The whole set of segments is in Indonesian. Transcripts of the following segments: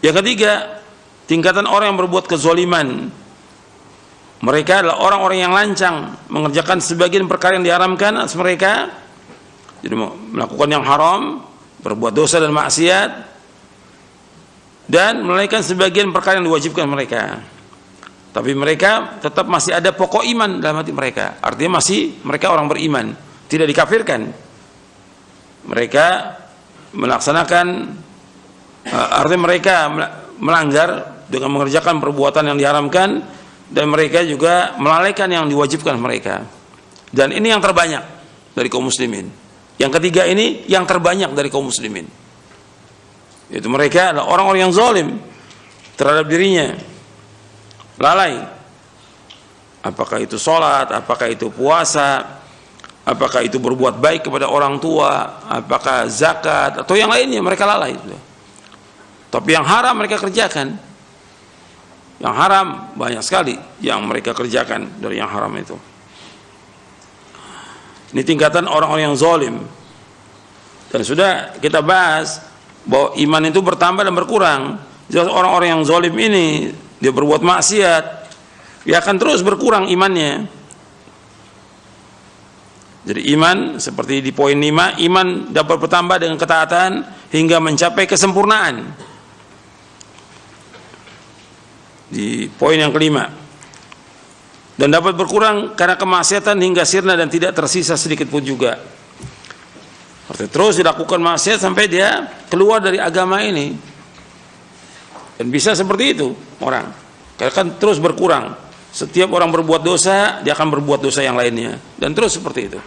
Yang ketiga, tingkatan orang yang berbuat kezaliman. Mereka adalah orang-orang yang lancang mengerjakan sebagian perkara yang diharamkan atas mereka. Jadi melakukan yang haram, berbuat dosa dan maksiat, dan melalaikan sebagian perkara yang diwajibkan mereka. Tapi mereka tetap masih ada pokok iman dalam hati mereka. Artinya masih mereka orang beriman, tidak dikafirkan. Mereka melaksanakan, artinya mereka melanggar dengan mengerjakan perbuatan yang diharamkan, dan mereka juga melalaikan yang diwajibkan mereka. Dan ini yang terbanyak dari kaum muslimin. Yang ketiga ini yang terbanyak dari kaum muslimin, yaitu mereka adalah orang-orang yang zalim terhadap dirinya, lalai. Apakah itu sholat, apakah itu puasa, apakah itu berbuat baik kepada orang tua, apakah zakat, atau yang lainnya, mereka lalai. Tapi yang haram mereka kerjakan. Yang haram banyak sekali yang mereka kerjakan dari yang haram itu. Ini tingkatan orang-orang yang zalim. Dan sudah kita bahas bahwa iman itu bertambah dan berkurang. Jelas orang-orang yang zalim ini, dia berbuat maksiat, dia akan terus berkurang imannya. Jadi iman, seperti di poin 5, iman dapat bertambah dengan ketaatan hingga mencapai kesempurnaan. Di poin yang kelima, dan dapat berkurang karena kemaksiatan hingga sirna dan tidak tersisa sedikit pun juga. Artinya terus dilakukan maksiat sampai dia keluar dari agama ini. Dan bisa seperti itu orang, karena kan terus berkurang. Setiap orang berbuat dosa, dia akan berbuat dosa yang lainnya, dan terus seperti itu.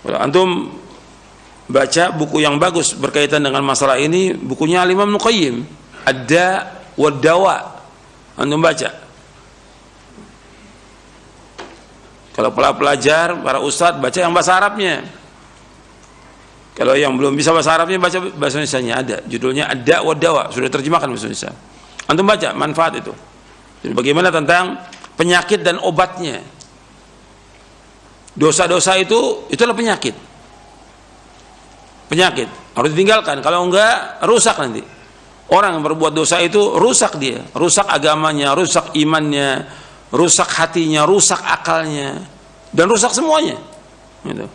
Kalau antum baca buku yang bagus berkaitan dengan masalah ini, bukunya Imam Ibnu Qayyim, Ad-Da' wad-Dawa, antum baca. Kalau pelajar, para ustadz, baca yang bahasa Arabnya. Kalau yang belum bisa bahasa Arabnya, baca bahasa Indonesianya, ada judulnya Ad-Da' wad-Dawa, sudah terjemahkan bahasa Indonesia. Antum baca manfaat itu. Jadi bagaimana tentang penyakit dan obatnya. Dosa-dosa itu adalah penyakit. Penyakit harus ditinggalkan, kalau enggak rusak nanti. Orang yang berbuat dosa itu rusak dia, rusak agamanya, rusak imannya, rusak hatinya, rusak akalnya, dan rusak semuanya. Gitu.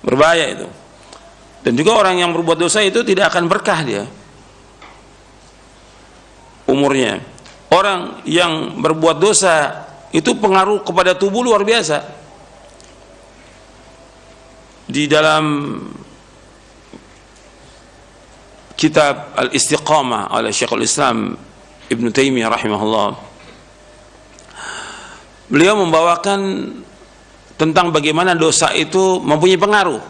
Berbahaya itu. Dan juga orang yang berbuat dosa itu tidak akan berkah dia umurnya. Orang yang berbuat dosa itu pengaruh kepada tubuh luar biasa. Di dalam kitab Al-Istiqamah oleh Syekhul Islam Ibn Taimiyah rahimahullah, beliau membawakan tentang bagaimana dosa itu mempunyai pengaruh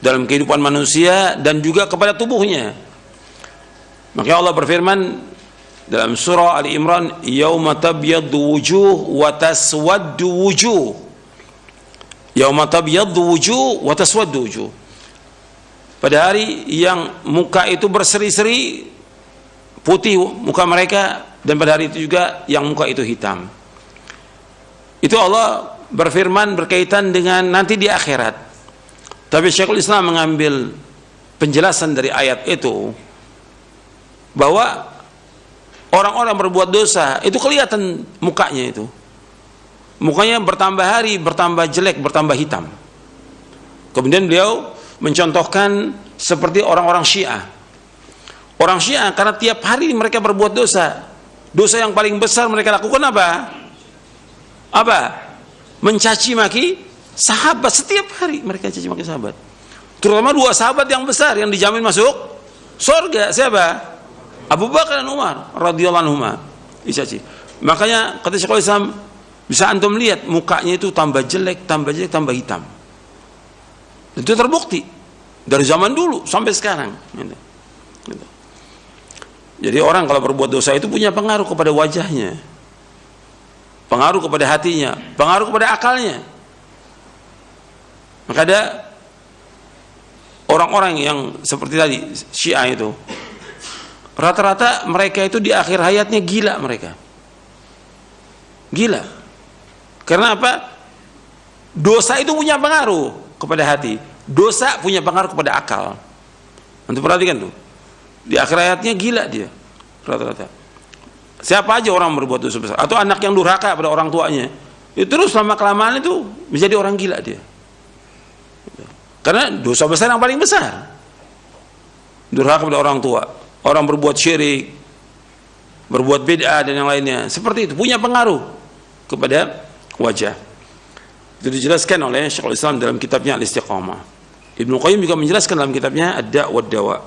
dalam kehidupan manusia dan juga kepada tubuhnya. Maka Allah berfirman dalam surah Ali Imran, yauma tabyaddu wujuh wa taswaddu wujuh. Yauma tabyaddu wujuh wa taswaddu wujuh. Pada hari yang muka itu berseri-seri putih muka mereka, dan pada hari itu juga yang muka itu hitam. Itu Allah berfirman berkaitan dengan nanti di akhirat. Tapi Syekhul Islam mengambil penjelasan dari ayat itu bahwa orang-orang berbuat dosa itu kelihatan mukanya itu. Mukanya bertambah hari, bertambah jelek, bertambah hitam. Kemudian beliau mencontohkan seperti orang-orang Syiah. Orang Syiah karena tiap hari mereka berbuat dosa. Dosa yang paling besar mereka lakukan apa? Apa? Mencaci maki sahabat. Setiap hari mereka caci maki sahabat. Terutama dua sahabat yang besar yang dijamin masuk surga. Siapa? Abu Bakar dan Umar radhiyallahu anhuma. Dicaci. Makanya kata Syekhul Islam, bisa antum lihat mukanya itu tambah jelek, tambah hitam. Itu terbukti dari zaman dulu sampai sekarang. Gitu. Jadi orang kalau berbuat dosa itu punya pengaruh kepada wajahnya, pengaruh kepada hatinya, pengaruh kepada akalnya. Maka ada orang-orang yang seperti tadi Syiah itu, rata-rata mereka itu di akhir hayatnya gila mereka. Gila. Karena apa? Dosa itu punya pengaruh kepada hati. Dosa punya pengaruh kepada akal. Nanti perhatikan tuh. Di akhir hayatnya gila dia rata-rata. Siapa aja orang berbuat dosa besar, atau anak yang durhaka pada orang tuanya, itu terus lama kelamaan itu menjadi orang gila dia. Karena dosa besar yang paling besar, durhaka pada orang tua, orang berbuat syirik, berbuat bid'ah dan yang lainnya, seperti itu punya pengaruh kepada wajah. Itu dijelaskan oleh Syekhul Islam dalam kitabnya Al-Istiqamah. Ibnu Qayyim juga menjelaskan dalam kitabnya Ad-Da' wad Dawa.